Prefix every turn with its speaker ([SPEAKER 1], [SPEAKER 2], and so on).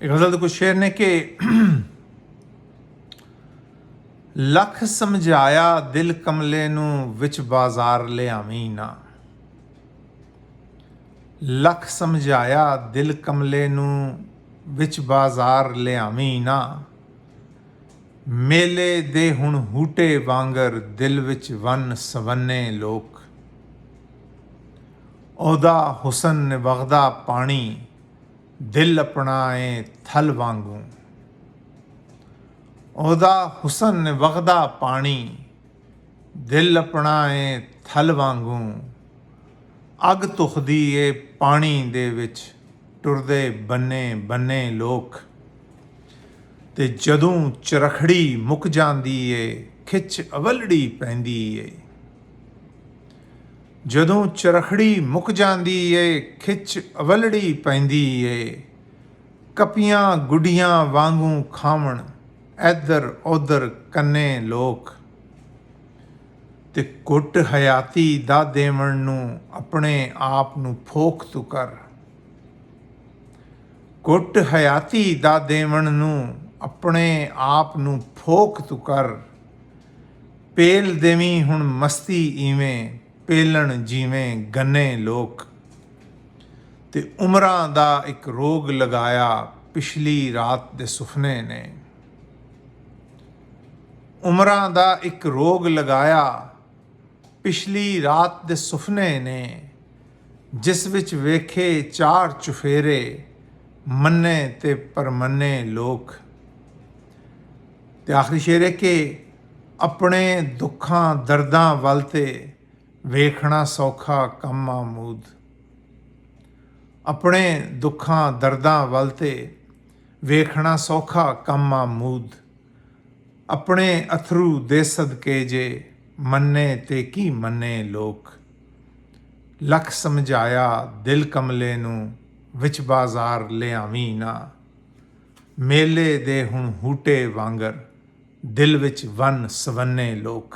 [SPEAKER 1] गज़ल दे कुछ शेर ने कि लख समझाया दिल कमले नू विच बाजार ले आवी ना। लख समझाया दिल कमले नू विच बाजार ले आवी ना। मेले दे हुण हूटे वांगर दिल विच वन सवन्ने लोक। ओदा हुसन ने वगदा पानी दिल अपनाए थल वांगू। ओदा हुसन ने वगदा पानी दिल अपनाए थल वांगू। अग तुखदी ए पानी दे विच टुरदे बन्ने बन्ने लोक। ते जदों चरखड़ी मुक जांदी ए खिच अवलड़ी पैंदी ए। जदों चरखड़ी मुक जांदी ए खिच अवलड़ी पैंदी ए। कपियां गुडियां वांगू खावण इधर उधर कन्ने लोक। ते घुट हयाती दा देवण नू अपने आप नू फोख तू कर। घुट हयाती दा देवण नू अपने आप नू फोख तू कर। पेल देवी हुण मस्ती इवें पेलण जिवें गन्ने लोक। ते उमरां दा एक रोग लगाया पिछली रात दे सुफने ने। उमरां दा एक रोग लगाया पिछली रात दे सुफने ने। जिस विच वेखे चार चुफेरे मन्ने ते परमन्ने लोक। ते आखिरी शेर है कि अपने दुखां दर्दां वल ते वेखना सौखा कम महमूद। अपने दुखां दर्दां वल ते वेखना सौखा कम महमूद। अपने अथरू दे सदके जे मन्ने ते की मन्ने लोक। लख समझाया दिल कमले नू विच बाजार ले आवी ना। मेले दे हुण हूटे वांगर दिल विच वन सवन्ने लोक।